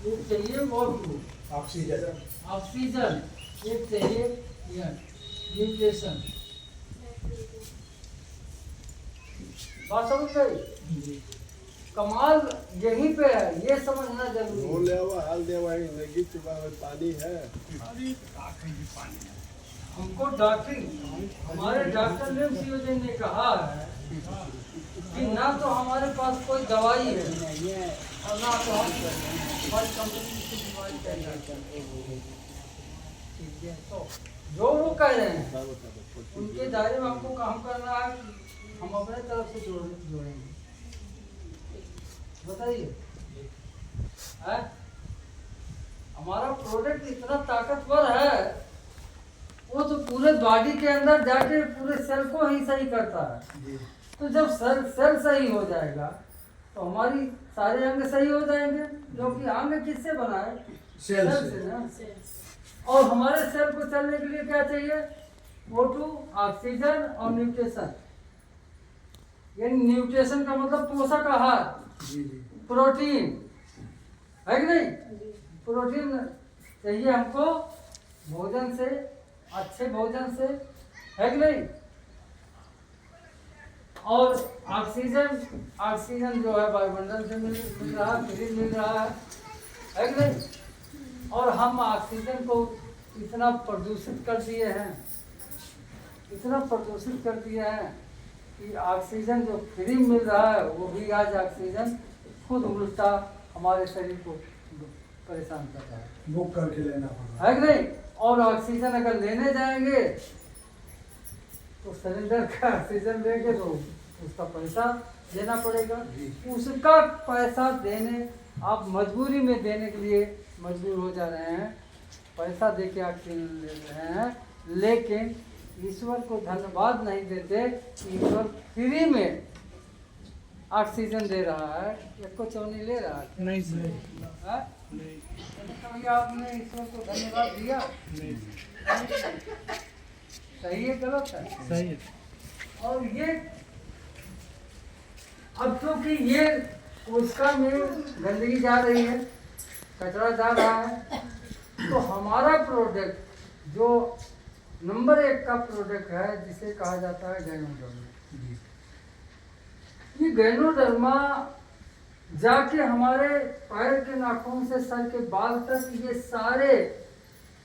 एक चाहिए O2 oxygen. Oxygen, एक चाहिए न्यूट्रिशन। बात समझ गई? कमाल यहीं पे है, ये समझना जरूरी है। पानी है। हमको डॉक्टर, हमारे डॉक्टर ने ने कहा है कि ना तो हमारे पास कोई दवाई है और ना तो हम हमारी कंपनी से दवाई चाहिए। तो जो वो कह रहे हैं उनके दायरे में हमको काम करना है, हम अपने तरफ से जोड़ेंगे। बताइए, हमारा प्रोडक्ट इतना ताकतवर है, वो तो पूरे बॉडी के अंदर जाके पूरे सेल को ही सही करता है। तो जब सेल सही हो जाएगा तो हमारी सारे अंग सही हो जाएंगे, क्योंकि अंग किससे बना है? सेल से ना। और हमारे सेल को चलने के लिए क्या चाहिए? O2, ऑक्सीजन और न्यूट्रिशन। यानी न्यूट्रिशन का मतलब पोषक आहार, प्रोटीन है कि नहीं? प्रोटीन चाहिए हमको भोजन से, अच्छे भोजन से, है कि नहीं? और ऑक्सीजन जो है वायुमंडल से मिल रहा है, फ्री मिल रहा है कि नहीं? और हम ऑक्सीजन को इतना प्रदूषित कर दिए हैं, इतना प्रदूषित कर दिए हैं कि ऑक्सीजन जो फ्री मिल रहा है वो भी आज ऑक्सीजन खुद उल्टा हमारे शरीर को परेशान कर रहा है। बुक करके लेना पड़ेगा, है कि नहीं? और ऑक्सीजन अगर लेने जाएंगे तो सिलेंडर का ऑक्सीजन लेंगे तो उसका पैसा देना पड़ेगा। उसका पैसा देने, आप मजबूरी में देने के लिए मजबूर हो जा रहे हैं, पैसा दे के ऑक्सीजन ले रहे हैं, लेकिन ईश्वर को धन्यवाद नहीं देते। ईश्वर फ्री में ऑक्सीजन दे रहा है, एक को चौनी ले रहा है। नहीं सर, कभी आपने ईश्वर को धन्यवाद दिया? सही है गलत है? सही है। और ये अब क्योंकि ये उसका में गंदगी जा रही है, कचरा जा रहा है, तो हमारा प्रोडक्ट जो नंबर 1 का प्रोडक्ट है जिसे कहा जाता है गैनोडर्मा। ये गैनोडर्मा जाके हमारे पैर के नाखून से सर के बाल तक ये सारे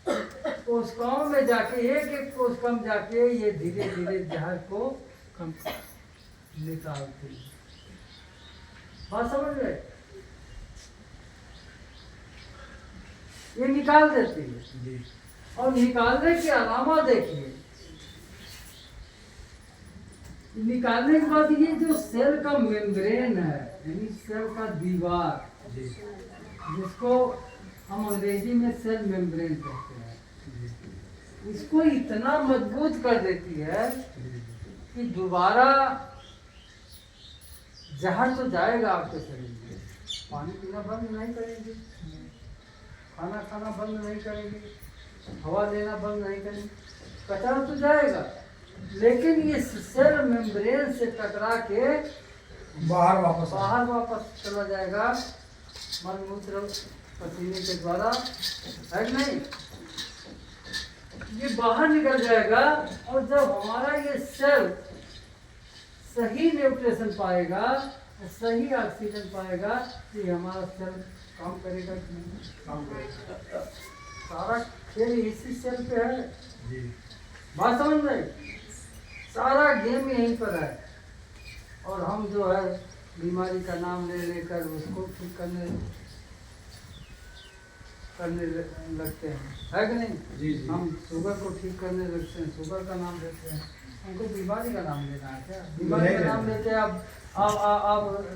कोशिकाओं में जाके, एक कोशिका में जाके ये धीरे धीरे जहर को कम निकालते हैं। बात समझ गए? ये निकाल देती है। और निकालने की अलावा देखिए, निकालने के बाद ये जो सेल का मेम्ब्रेन है, यानी सेल का दीवार, जिसको हम अंग्रेजी में सेल मेम्ब्रेन कहते हैं, इसको इतना मजबूत कर देती है कि दोबारा जहर तो जाएगा आपके शरीर में, पानी पीना बंद नहीं करेंगे, खाना खाना बंद नहीं करेंगे, हवा लेना बंद नहीं करेंगे, कचरा तो जाएगा, लेकिन ये सेल मेम्ब्रेन से टकरा के बाहर वापस चला जाएगा मलमूत्र पसीने के द्वारा, है कि नहीं? ये बाहर निकल जाएगा। और जब हमारा ये सेल सही न्यूट्रिशन पाएगा, सही ऑक्सीजन पाएगा, तो ये हमारा सेल काम करेगा कि नहीं? काम करेगा। सारा खेल इसी सेल पे है। बात समझ में? सारा गेम यहीं पर है। और हम जो है बीमारी का नाम ले लेकर उसको ठीक करने लगते हैं, है कि नहीं? जी। हम शुगर को ठीक करने लगते हैं, शुगर का नाम लेते हैं। हमको बीमारी का नाम लेना है क्या? बीमारी का नाम लेके आप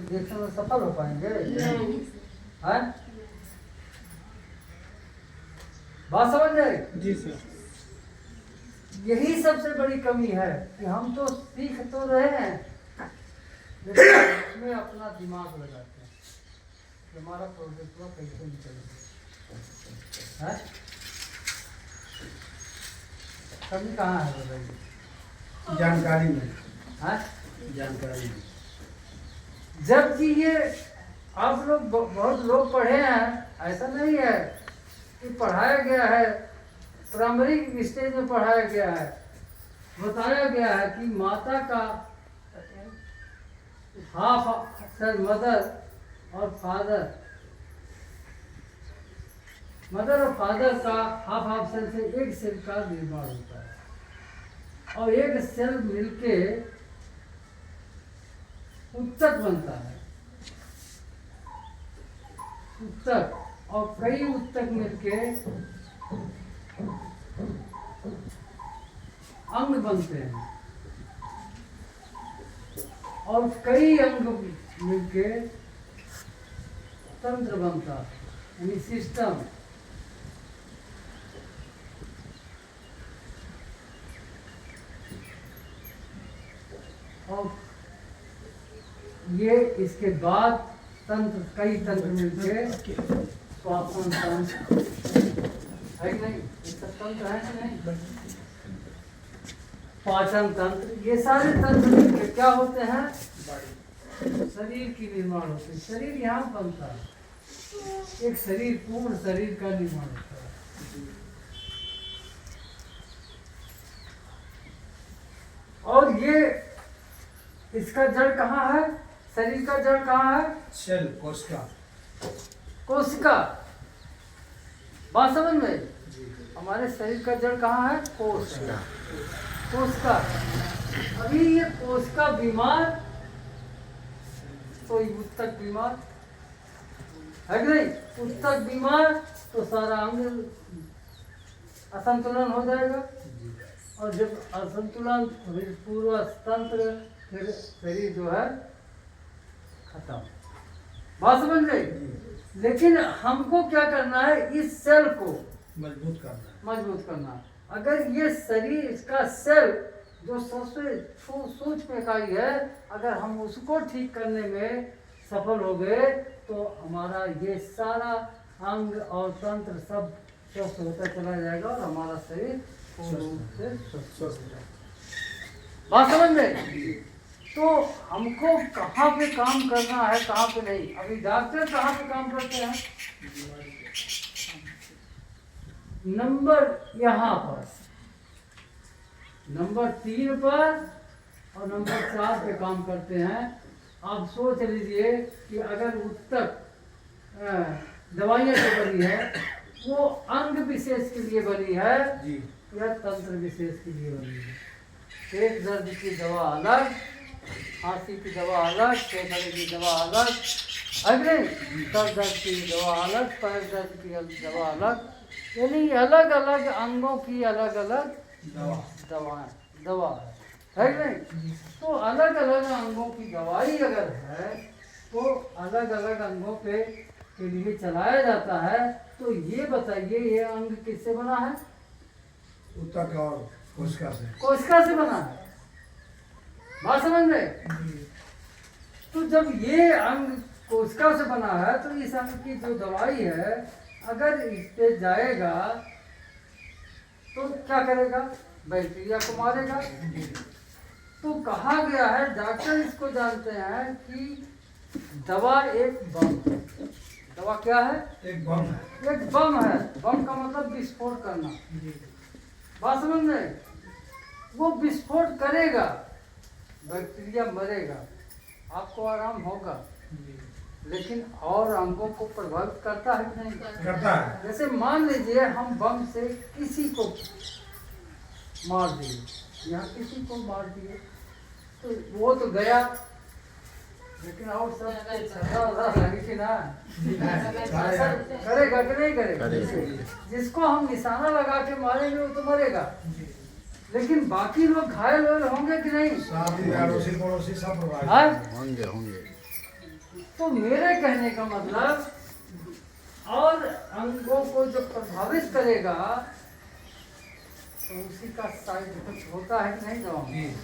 देखने में सफल हो पाएंगे? है? बात समझ गए? जी सर। यही सबसे बड़ी कमी है कि हम तो सीख तो रहे हैं, लेकिन उसमें अपना दिमाग लगाते हैं कि हमारा प्रोजेक्ट कैसे निकलेगा। कमी कहाँ है बताइए? जानकारी में। हाँ? जानकारी में। जबकि ये आप लोग बहुत लोग पढ़े हैं, ऐसा नहीं है कि पढ़ाया गया है, प्राइमरी स्टेज में पढ़ाया गया है, बताया गया है कि माता का हाफ सेल मदर और फादर, मदर और फादर का हाफ सेल से एक सेल का निर्माण होता है और एक सेल मिलके उत्तक बनता है। उत्तक और कई उत्तक मिलके अंग बनते हैं और कई अंग मिलके तंत्र बनता है, यानी सिस्टम। और ये इसके बाद तंत्र, कई तंत्र मिलके श्वासन तंत्र है कि नहीं, ये सब तंत्र है कि नहीं, पाचन तंत्र, ये सारे तंत्र मिलके क्या होते हैं, शरीर की निर्माण होते हैं। शरीर यहाँ बनता है, एक शरीर, पूर्ण शरीर का निर्माण होता है। और ये इसका जड़ कहाँ है, शरीर का जड़ कहाँ है, सेल, कोशिका। कोशिका। बात समझ में, हमारे शरीर का जड़ कहाँ है, कोशिका। कोशिका। अभी ये कोशिका बीमार तो उत्तक बीमार है कि नहीं, उत्तक बीमार तो सारा अंग असंतुलन हो जाएगा और जब असंतुलन पूर्व तंत्र, फिर शरीर जो है खत्म। बात समझ गई। लेकिन हमको क्या करना है, इस सेल को मजबूत करना है, मजबूत करना। अगर ये शरीर, इसका सेल जो सबसे सूक्ष्म इकाई है, अगर हम उसको ठीक करने में सफल हो गए तो हमारा ये सारा अंग और तंत्र सब स्वस्थ होता चला जाएगा और हमारा शरीर पूर्ण रूप से स्वस्थ हो जाएगा। बात समझ में। तो हमको कहाँ पे काम करना है, कहाँ पे नहीं। अभी डॉक्टर कहाँ पे काम करते हैं, नंबर यहाँ पर, नंबर 3 पर और नंबर 4 पे काम करते हैं। आप सोच लीजिए कि अगर उत्तक दवाइयाँ जो बनी है वो अंग विशेष के लिए बनी है जी, या तंत्र विशेष के लिए बनी है। पेट दर्द की दवा अलग, खांसी की दवा अलग, फेफड़े की दवा अलग, अगले सर दर्द की दवा अलग, पैर दर्द की दवा अलग, यानी अलग अलग अंगों की अलग अलग दवा है कि नहीं। तो अलग अलग अंगों की दवाई अगर है तो अलग अलग अंगों के लिए चलाया जाता है। तो ये बताइए, ये अंग किससे बना है, उत्तक और कोशिका से। कोशिका से बना है। बात समझ रहे। तो जब ये अंग कोशिका से बना है तो इस अंग की जो दवाई है अगर इस पे जाएगा तो क्या करेगा, बैक्टीरिया को मारेगा। तो कहा गया है, डॉक्टर इसको जानते हैं कि दवा एक बम है। दवा क्या है, एक बम है। एक बम है। बम का मतलब विस्फोट करना। बात समझ में। वो विस्फोट करेगा, बैक्टीरिया मरेगा, आपको आराम होगा, लेकिन और अंगों को प्रभावित करता है कि नहीं करता है। जैसे मान लीजिए हम बम से किसी को मार दिए, यहाँ किसी को मार दिए तो वो तो गया, लेकिन और सब लगी ना, करेगा कि नहीं करेगा। जिसको हम निशाना लगा के मारेंगे वो तो मरेगा, लेकिन बाकी लोग घायल होंगे कि नहीं, साथ ही अड़ोसी पड़ोसी सब प्रभावित होंगे। तो मेरे कहने का मतलब, और अंगों को जो प्रभावित करेगा तो उसी का साइड इफेक्ट होता है कि नहीं। दवा में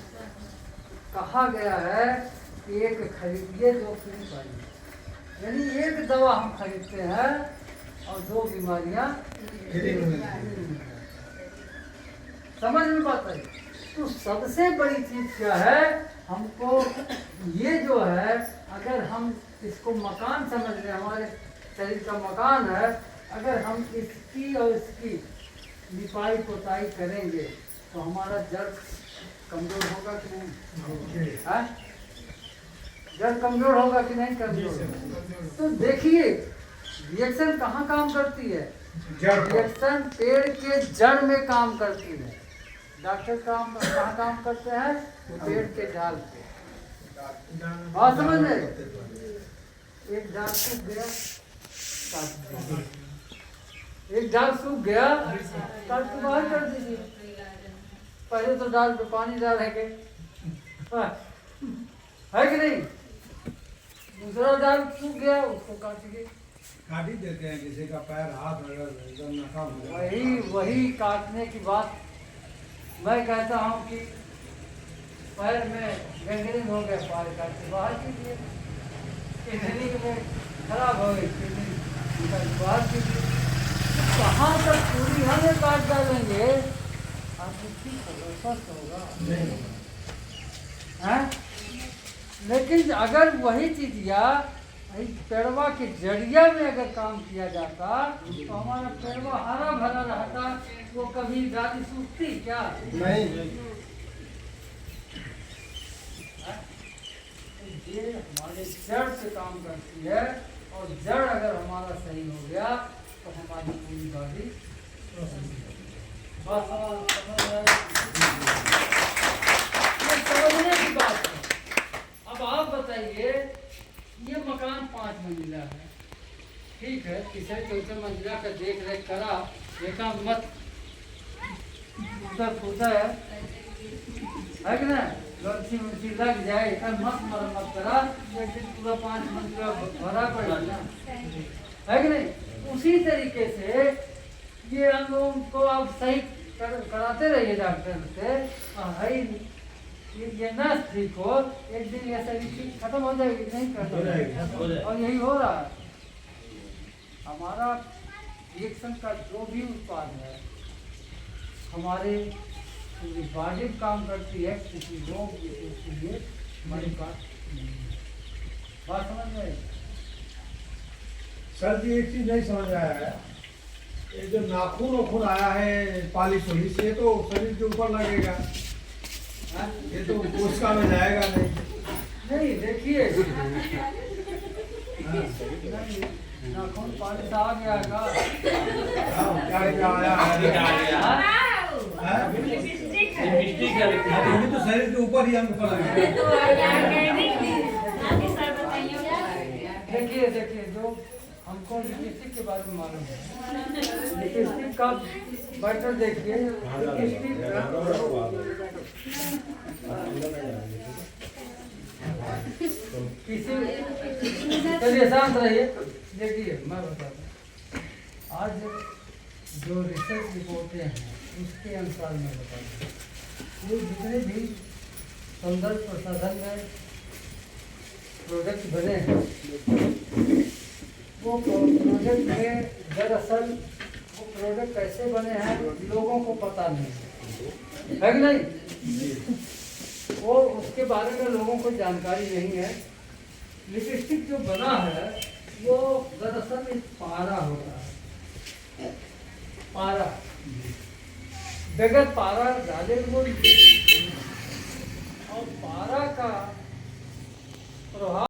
कहा गया है कि एक खरीदिए 2 फ्री पाइए, यानी एक दवा हम खरीदते हैं और 2 बीमारियां फ्री में मिलती हैं। समझ में बात आई। तो सबसे बड़ी चीज क्या है, हमको ये जो है, अगर हम इसको मकान समझ रहे, हमारे शरीर का मकान है, अगर हम इसकी और इसकी लिपाई पोताई करेंगे तो हमारा जड़ कमजोर होगा कि नहीं? हाँ? जड़ कमजोर होगा कि नहीं कमजोर? तो देखिए रिएक्शन कहाँ काम करती है? जड़ पर। रिएक्शन पेड़ के जड़ में काम करती है। डॉक्टर काम कहाँ काम करते हैं? पेड़ के डाल पे। बात समझ में? एक डाल सूख गया, काट दिया। एक डाल सूख गया, काट के बाहर कर दीजिए। पहले तो डाल पे पानी डालेंगे, है कि नहीं? दूसरा डाल सूख गया, उसको काटिए। काट ही देते हैं, किसी का पैर हाथ अगर एकदम नाकाम हो जाए। वही काटने की बात मैं कहता हूँ कि पैर में गंगरीन हो गया, पैर काट के बाहर कीजिए। किडनी में खराब हो गई, किडनी निकाल के बाहर कीजिए। कहाँ तक पूरी हमें काट डालेंगे, आपको ठीक होगा, स्वस्थ होगा नहीं। हैं? लेकिन अगर वही चीज या पेड़वा के जड़िया में अगर काम किया जाता तो हमारा पेड़वा हरा भरा रहता, वो कभी डाली सूखती क्या? नहीं। ये हमारे जड़ से काम करती है, और जड़ अगर हमारा सही हो गया तो हमारी पूरी बॉडी समझने की बात है। अब आप बताइए, ये मकान 5 मंजिला है, ठीक है, तीसरे चौथे मंजिला का देख रेख करा, देखा मत फूटा है कि ना, गलती उलटी लग जाए, तब मत मरम्मत करा, एक दिन पूरा 5 मंजिला भरा पड़ा ना, है कि नहीं? उसी तरीके से ये हम लोगों को आप सही कराते रहिए डॉक्टर से, है ये नस ठीक हो, एक दिन ये शरीर ठीक खत्म हो जाएगी, नहीं खत्म, और यही हो रहा है। हमारा रिएक्शन का जो भी उत्पाद है हमारे पूरी बॉडी काम करती है, किसी रोग के लिए हमारी बात समझ में? सर जी एक चीज नहीं समझ आया है, ये जो नाखून आया है पालिश होली से, तो शरीर के ऊपर लगेगा, ये तो कोशिका में जाएगा नहीं। देखिए नाखून पानी से आ गया का क्या आया है? ये तो शरीर के ऊपर ही हम ऊपर लगेगा। देखिए जो हमको लिपस्टिक के बारे में मालूम है, लिपस्टिक का बटर देखिए, लिपस्टिक किसी, चलिए शांत रहिए। देखिए मैं बताता हूँ, आज जो रिसर्च रिपोर्टें हैं उसके अनुसार मैं बताता हूँ, ये जितने भी संदर्भ प्रसाधन में प्रोडक्ट बने हैं, वो प्रोडक्ट में दरअसल वो प्रोडक्ट कैसे बने हैं लोगों को पता नहीं है कि नहीं? वो उसके बारे में लोगों को जानकारी नहीं है। लिपस्टिक जो बना है वो दरअसल एक पारा होता है, पारा, बगैर पारा डाले वो, और पारा का प्रभाव